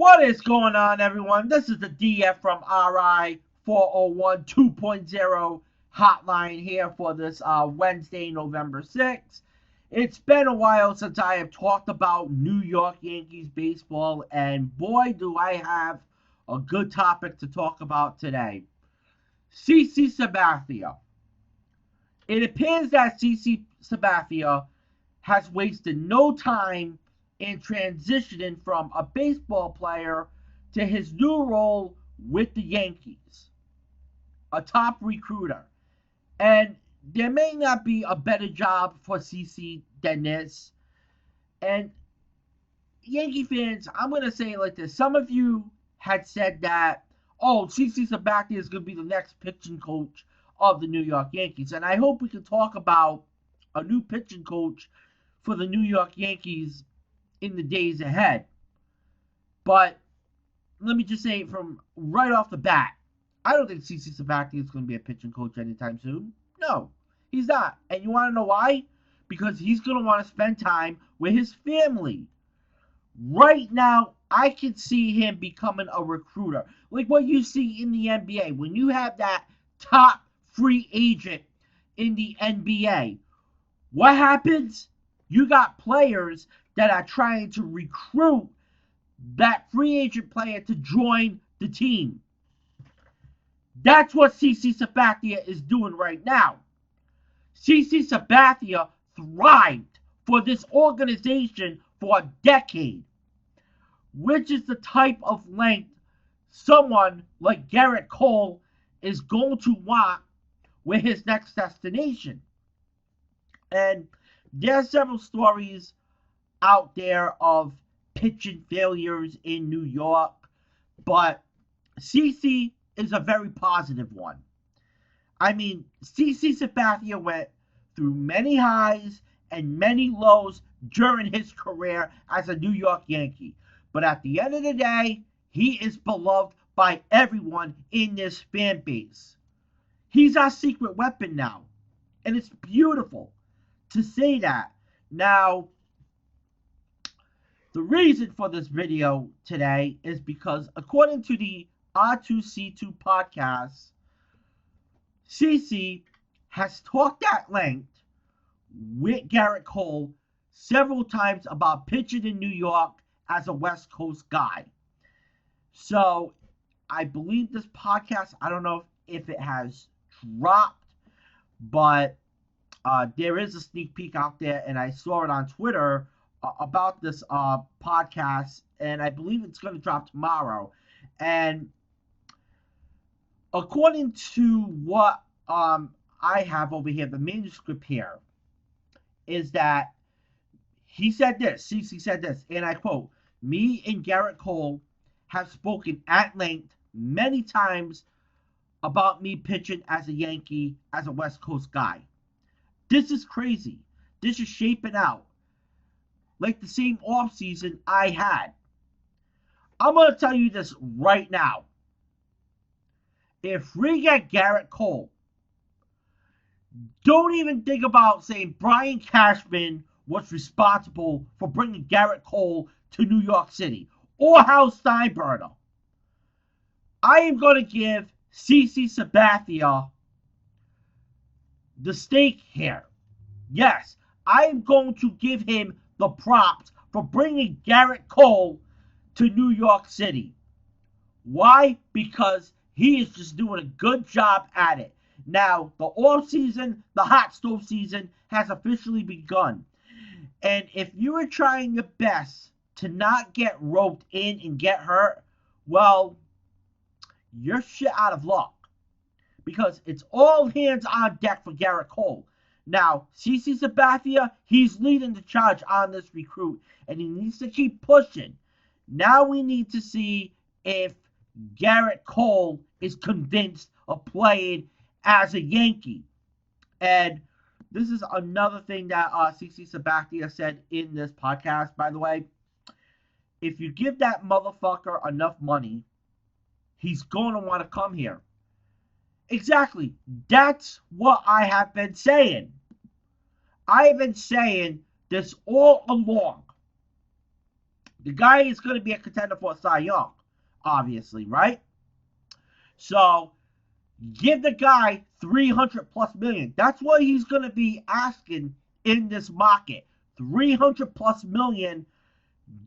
What is going on, everyone? This is the DF from RI 401 2.0 hotline here for this Wednesday, November 6th. It's been a while since I have talked about New York Yankees baseball, and boy, do I have a good topic to talk about today. CC Sabathia. It appears that CC Sabathia has wasted no time in transitioning from a baseball player to his new role with the Yankees, a top recruiter. And there may not be a better job for CC than this. And Yankee fans, I'm going to say it like this. Some of you had said that, oh, CC Sabathia is going to be the next pitching coach of the New York Yankees. And I hope we can talk about a new pitching coach for the New York Yankees in the days ahead. But let me just say from right off the bat, I don't think CC Sabathia is going to be a pitching coach anytime soon. No, he's not. And you want to know why? Because he's going to want to spend time with his family. Right now, I can see him becoming a recruiter. Like what you see in the NBA. When you have that top free agent in the NBA, what happens? You got players that are trying to recruit that free agent player to join the team. That's what CC Sabathia is doing right now. CC Sabathia thrived for this organization for a decade, which is the type of length someone like Gerrit Cole is going to want with his next destination. And there are several stories out there of pitching failures in New York, but CC is a very positive one. I mean, CC Sabathia went through many highs and many lows during his career as a New York Yankee. But at the end of the day, he is beloved by everyone in this fan base. He's our secret weapon now. And it's beautiful to say that. Now, the reason for this video today is because according to the R2C2 podcast, CC has talked at length with Gerrit Cole several times about pitching in New York as a West Coast guy. So, I believe this podcast, I don't know if it has dropped, but there is a sneak peek out there, and I saw it on Twitter about this podcast, and I believe it's going to drop tomorrow. And according to what I have over here, the manuscript here, is that he said this, CC said this, and I quote, "Me and Gerrit Cole have spoken at length many times about me pitching as a Yankee, as a West Coast guy. This is crazy. This is shaping out like the same offseason I had. I'm going to tell you this right now. If we get Gerrit Cole, don't even think about saying Brian Cashman was responsible for bringing Gerrit Cole to New York City or Hal Steinbrenner. I am going to give CC Sabathia the stake here. Yes, I am going to give him the props for bringing Gerrit Cole to New York City. Why? Because he is just doing a good job at it. Now, the off season, the hot stove season, has officially begun. And if you are trying your best to not get roped in and get hurt, well, you're shit out of luck. Because it's all hands on deck for Gerrit Cole. Now, CC Sabathia, he's leading the charge on this recruit, and he needs to keep pushing. Now we need to see if Gerrit Cole is convinced of playing as a Yankee. And this is another thing that CC Sabathia said in this podcast, by the way. If you give that motherfucker enough money, he's going to want to come here. Exactly. That's what I have been saying. I have been saying this all along. The guy is going to be a contender for a Cy Young, obviously, right? So give the guy 300 plus million. That's what he's going to be asking in this market. 300 plus million.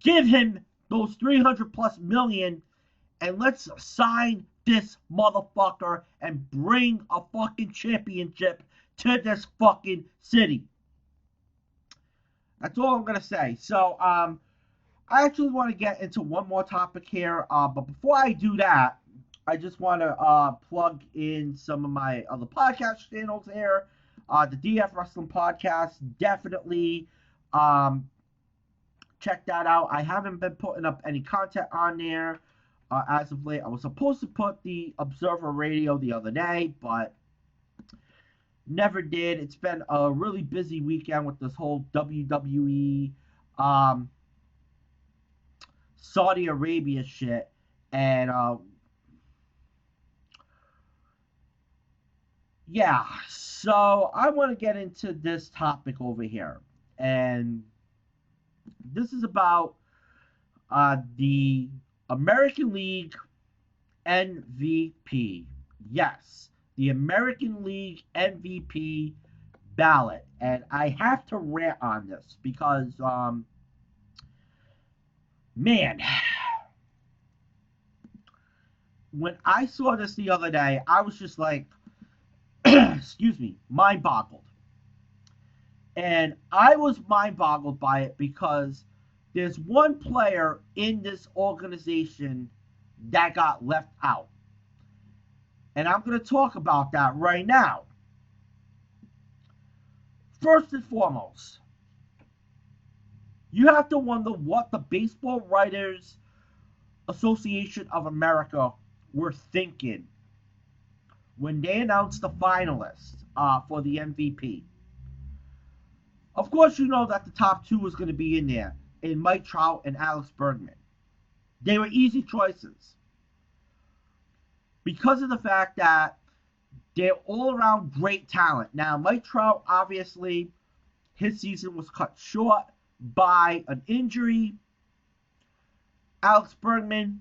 Give him those 300 plus million and let's sign this motherfucker and bring a fucking championship to this fucking city. That's all I'm going to say. So, I actually want to get into one more topic here. But before I do that, I just want to plug in some of my other podcast channels here. The DF Wrestling Podcast, definitely check that out. I haven't been putting up any content on there as of late. I was supposed to put the Observer Radio the other day, but never did. It's been a really busy weekend with this whole WWE Saudi Arabia shit. And yeah, so I want to get into this topic over here. And this is about the American League MVP. Yes, the American League MVP ballot. And I have to rant on this because, man, when I saw this the other day, I was just like, excuse me, mind-boggled. And I was mind-boggled by it because there's one player in this organization that got left out. And I'm going to talk about that right now. First and foremost, you have to wonder what the Baseball Writers Association of America were thinking when they announced the finalists for the MVP. Of course, you know that the top two was going to be in there, in Mike Trout and Alex Bergman. They were easy choices because of the fact that they're all around great talent. Now, Mike Trout, obviously, his season was cut short by an injury. Alex Bergman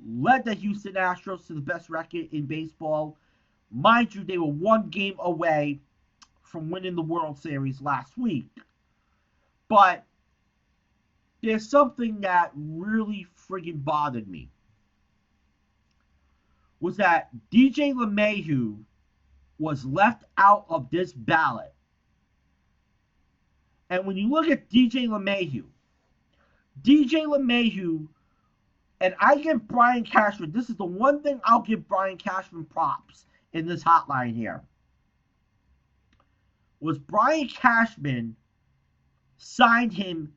led the Houston Astros to the best record in baseball. Mind you, they were one game away from winning the World Series last week. But there's something that really friggin' bothered me. Was that DJ LeMahieu was left out of this ballot. And when you look at DJ LeMahieu, and I give Brian Cashman, this is the one thing I'll give Brian Cashman props in this hotline here, was Brian Cashman signed him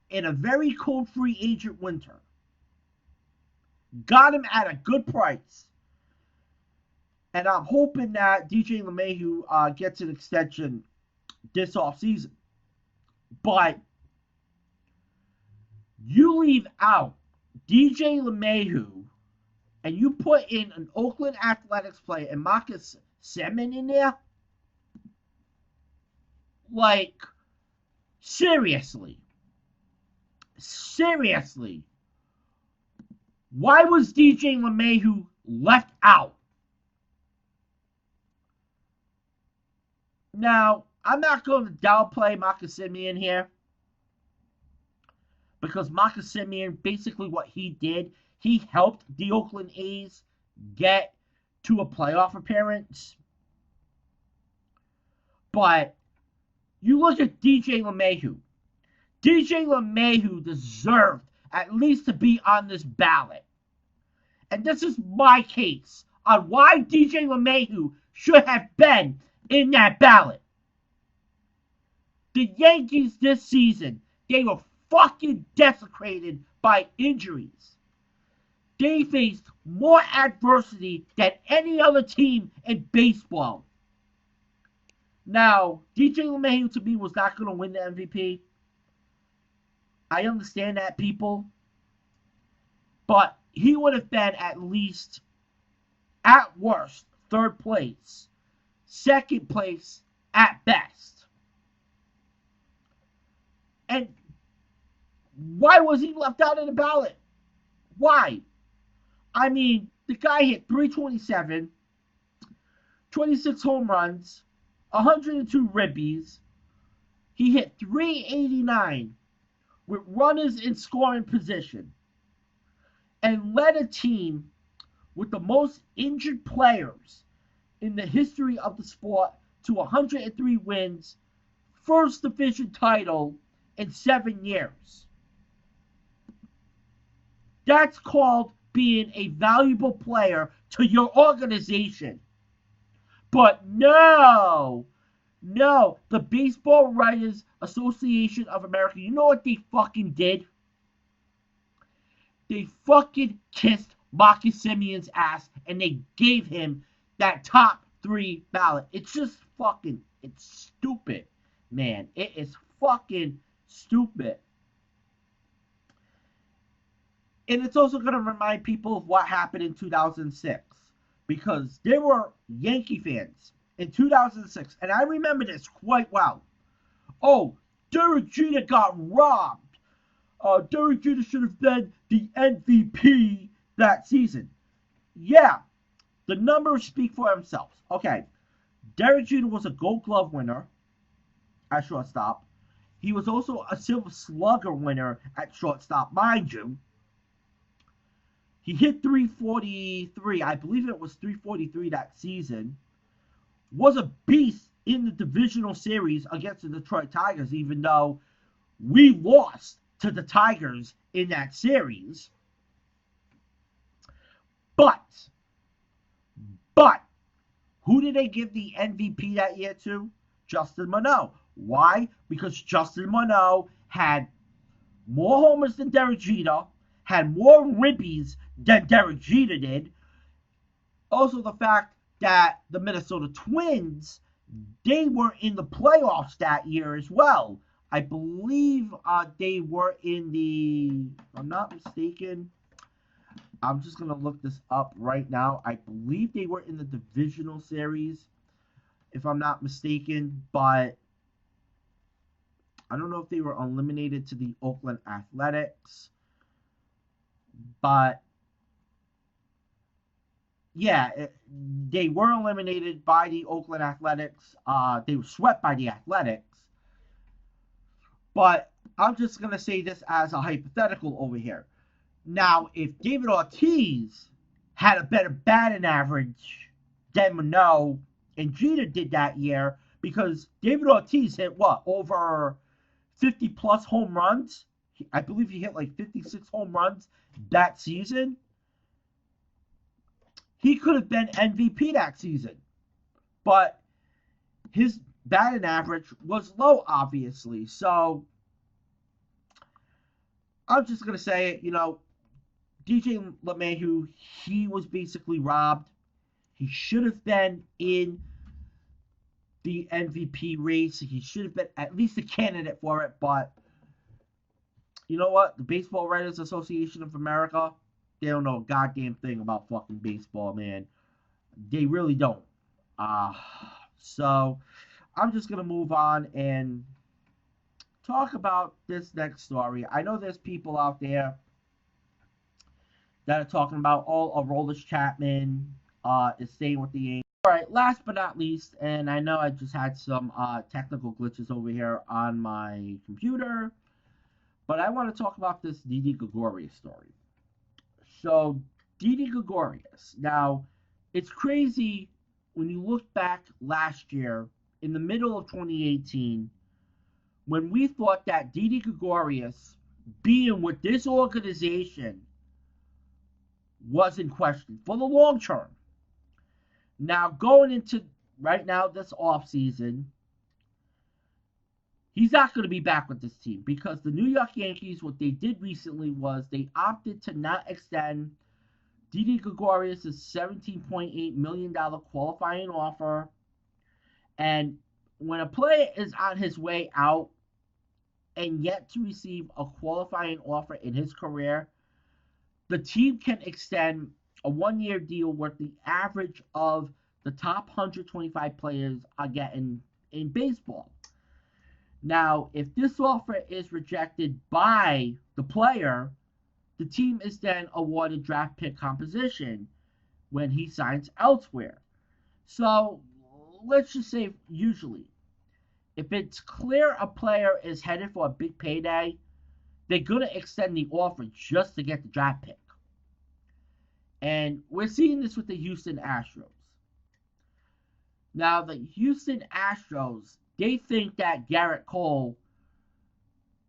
in a very cold free agent winter. Got him at a good price. And I'm hoping that DJ LeMahieu gets an extension this offseason. But you leave out DJ LeMahieu and you put in an Oakland Athletics player and Marcus Semien in there? Like, seriously. Seriously. Why was DJ LeMahieu left out? Now, I'm not going to downplay Marcus Semien here. Because Marcus Semien, basically what he did, he helped the Oakland A's get to a playoff appearance. But you look at DJ LeMahieu. DJ LeMahieu deserved at least to be on this ballot. And this is my case on why DJ LeMahieu should have been in that ballot. The Yankees this season, they were fucking desecrated by injuries. They faced more adversity than any other team in baseball. Now, DJ LeMahieu to me was not going to win the MVP. I understand that, people. But he would have been at least, at worst, third place. Second place at best. And Why was he left out of the ballot? Why? I mean, the guy hit 327, 26 home runs, 102 ribbies. He hit 389 with runners in scoring position and led a team with the most injured players in the history of the sport to 103 wins, first division title in 7 years. That's called being a valuable player to your organization. But no, the Baseball Writers Association of America, you know what they fucking did? They fucking kissed Marcus Simeon's ass and they gave him that top 3 ballot. It's just fucking, it's stupid, man. It is fucking stupid. And it's also going to remind people of what happened in 2006. Because there were Yankee fans in 2006. And I remember this quite well. Oh, Derek Jeter got robbed. Derek Jeter should have been the MVP that season. Yeah, the numbers speak for themselves. Okay, Derek Jeter was a Gold Glove winner at shortstop. He was also a Silver Slugger winner at shortstop, mind you. He hit 343. I believe it was 343 that season. Was a beast in the divisional series against the Detroit Tigers, even though we lost to the Tigers in that series. But, who did they give the MVP that year to? Justin Morneau. Why? Because Justin Morneau had more homers than Derek Jeter, had more ribbies than Derek Jeter did. Also, the fact that the Minnesota Twins, they were in the playoffs that year as well. I believe they were in the, if I'm not mistaken, I'm just going to look this up right now. I believe they were in the divisional series, if I'm not mistaken, but I don't know if they were eliminated to the Oakland Athletics. But yeah, they were eliminated by the Oakland Athletics. They were swept by the Athletics. But I'm just going to say this as a hypothetical over here. Now, if David Ortiz had a better batting average than Morneau and Jeter did that year, because David Ortiz hit what, over 50 plus home runs? I believe he hit like 56 home runs that season. He could have been MVP that season. But his batting average was low, obviously. So I'm just going to say it, DJ LeMahieu, he was basically robbed. He should have been in the MVP race. He should have been at least a candidate for it. But you know what? The Baseball Writers Association of America, they don't know a goddamn thing about fucking baseball, man. They really don't. So I'm just going to move on and talk about this next story. I know there's people out there that are talking about, Aroldis Chapman is staying with the Yankees. All right, last but not least, and I know I just had some technical glitches over here on my computer, but I want to talk about this Didi Gregorius story. So, Didi Gregorius. Now, it's crazy when you look back last year, in the middle of 2018, when we thought that Didi Gregorius being with this organization was in question for the long term. Now, going into right now this offseason, he's not going to be back with this team because the New York Yankees, what they did recently was they opted to not extend Didi Gregorius' $17.8 million qualifying offer. And when a player is on his way out and yet to receive a qualifying offer in his career, the team can extend a one-year deal worth the average of the top 125 players are getting in baseball. Now, if this offer is rejected by the player, the team is then awarded draft pick compensation when he signs elsewhere. So let's just say, usually, if it's clear a player is headed for a big payday, they're going to extend the offer just to get the draft pick. And we're seeing this with the Houston Astros. Now, the Houston Astros, they think that Gerrit Cole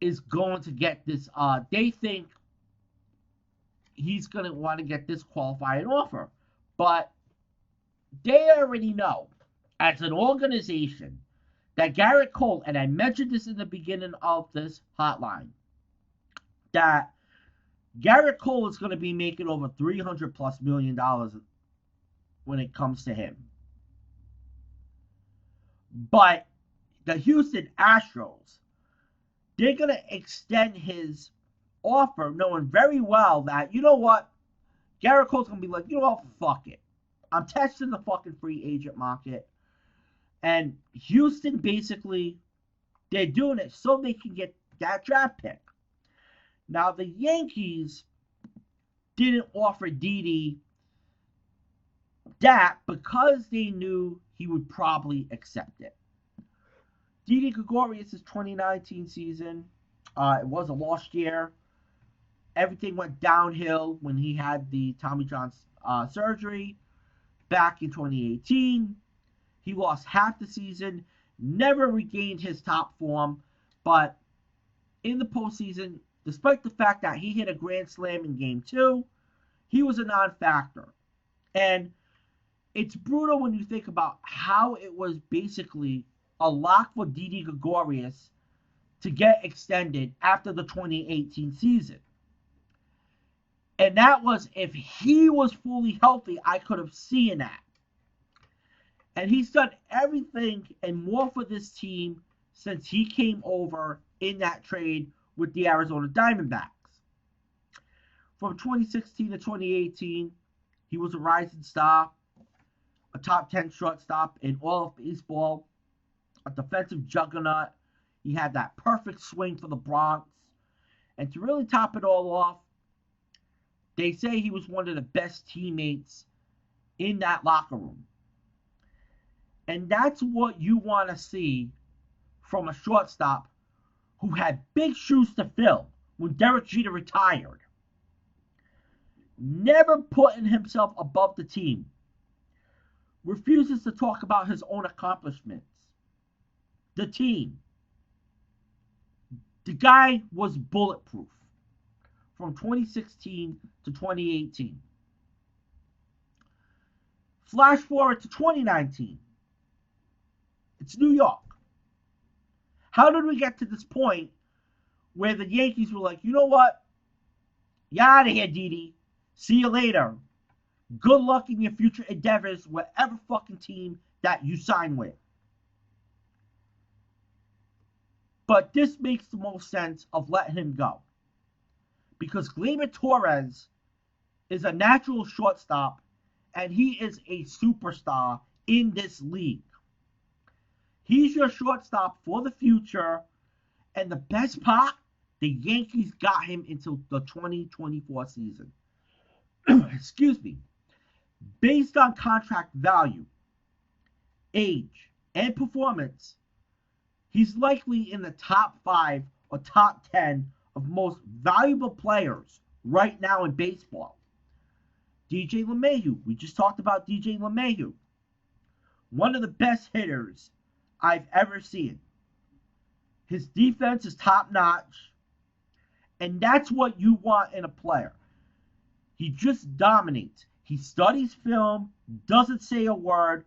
is going to get this. They think he's going to want to get this qualifying offer. But they already know, as an organization, that Gerrit Cole, and I mentioned this in the beginning of this hotline, that Gerrit Cole is going to be making over $300+ million when it comes to him. But the Houston Astros, they're going to extend his offer knowing very well that, you know what, Gerrit Cole's going to be like, you know what, fuck it. I'm testing the fucking free agent market. And Houston, basically, they're doing it so they can get that draft pick. Now, the Yankees didn't offer Didi that because they knew he would probably accept it. Didi Gregorius' 2019 season, it was a lost year. Everything went downhill when he had the Tommy John surgery back in 2018. He lost half the season, never regained his top form, but in the postseason, despite the fact that he hit a grand slam in Game 2, he was a non-factor. And it's brutal when you think about how it was basically a lock for Didi Gregorius to get extended after the 2018 season. And that was, if he was fully healthy, I could have seen that. And he's done everything and more for this team since he came over in that trade with the Arizona Diamondbacks. From 2016 to 2018, he was a rising star, a top 10 shortstop in all of baseball, a defensive juggernaut. He had that perfect swing for the Bronx. And to really top it all off, they say he was one of the best teammates in that locker room. And that's what you want to see from a shortstop who had big shoes to fill when Derek Jeter retired. Never putting himself above the team. Refuses to talk about his own accomplishments. The team. The guy was bulletproof from 2016 to 2018. Flash forward to 2019. It's New York. How did we get to this point where the Yankees were like, you know what? You're out of here, Didi. See you later. Good luck in your future endeavors, whatever fucking team that you sign with. But this makes the most sense of letting him go. Because Gleyber Torres is a natural shortstop, and he is a superstar in this league. He's your shortstop for the future, and the best part, the Yankees got him until the 2024 season. Excuse me. Based on contract value, age, and performance, he's likely in the top 5 or top 10 of most valuable players right now in baseball. DJ LeMahieu, we just talked about DJ LeMahieu. One of the best hitters I've ever seen. His defense is top notch, and that's what you want in a player. He just dominates. He studies film, doesn't say a word,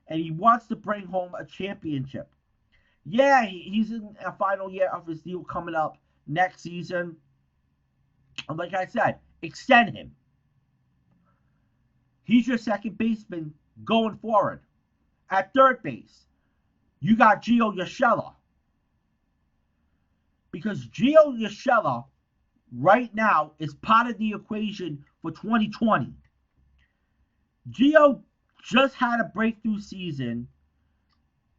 and he wants to bring home a championship. Yeah, he's in a final year of his deal coming up next season. And like I said, extend him. He's your second baseman going forward. At third base, you got Gio Urshela. Because Gio Urshela right now is part of the equation for 2020. Gio just had a breakthrough season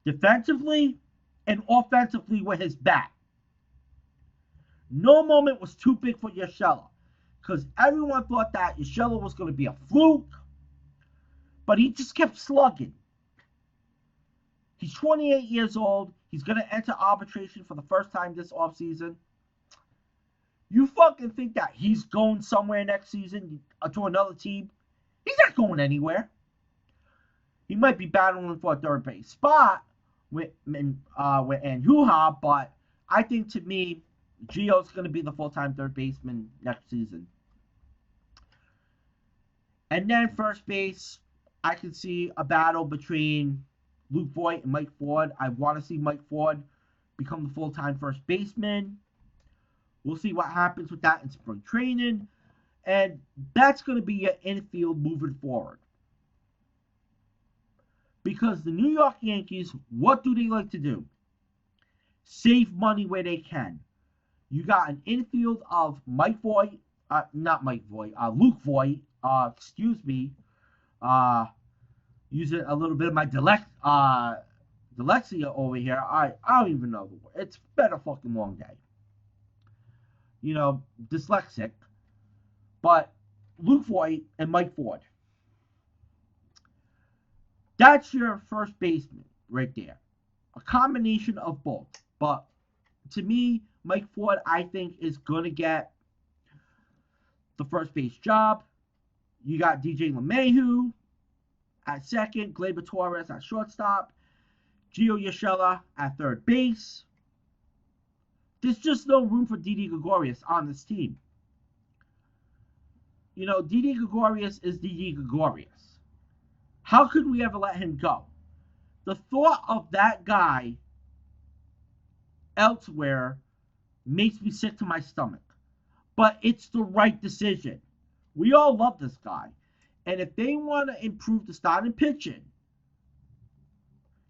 defensively and offensively with his bat. No moment was too big for Urshela, because everyone thought that Urshela was going to be a fluke, but he just kept slugging. He's 28 years old. He's going to enter arbitration for the first time this offseason. You fucking think that he's going somewhere next season to another team? He's not going anywhere. He might be battling for a third base spot with Andujar, but I think, to me, Gio's going to be the full-time third baseman next season. And then first base, I can see a battle between Luke Voit and Mike Ford. I want to see Mike Ford become the full-time first baseman. We'll see what happens with that in spring training. And that's going to be your infield moving forward. Because the New York Yankees, what do they like to do? Save money where they can. You got an infield of Luke Voit, using a little bit of my dyslexia over here. I don't even know the word. It's been a fucking long day. Dyslexic. But Luke Voit and Mike Ford. That's your first baseman right there. A combination of both. But to me, Mike Ford, I think, is going to get the first base job. You got DJ LeMahieu at second, Gleyber Torres at shortstop, Gio Urshela at third base. There's just no room for Didi Gregorius on this team. Didi Gregorius is Didi Gregorius. How could we ever let him go? The thought of that guy elsewhere makes me sick to my stomach. But it's the right decision. We all love this guy. And if they want to improve the starting pitching,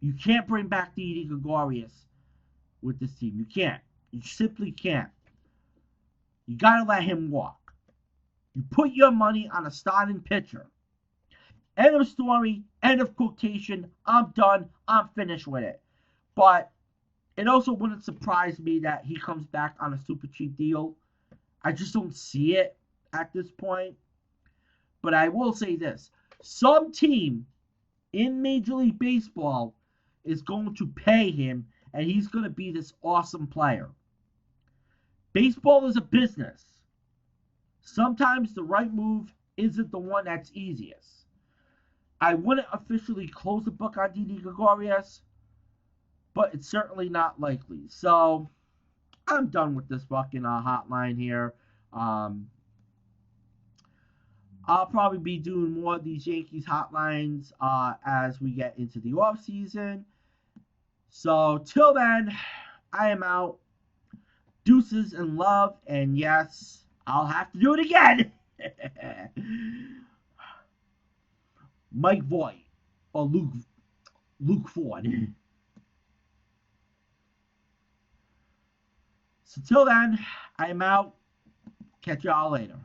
you can't bring back Didi Gregorius with this team. You can't. You simply can't. You got to let him walk. You put your money on a starting pitcher. End of story. End of quotation. I'm done. I'm finished with it. But it also wouldn't surprise me that he comes back on a super cheap deal. I just don't see it at this point. But I will say this. Some team in Major League Baseball is going to pay him, and he's going to be this awesome player. Baseball is a business. Sometimes the right move isn't the one that's easiest. I wouldn't officially close the book on Didi Gregorius, but it's certainly not likely. So, I'm done with this fucking hotline here. I'll probably be doing more of these Yankees hotlines as we get into the offseason. So, till then, I am out. Deuces and love, and yes, I'll have to do it again. Mike Voit or Luke Ford. So till then, I am out. Catch y'all later.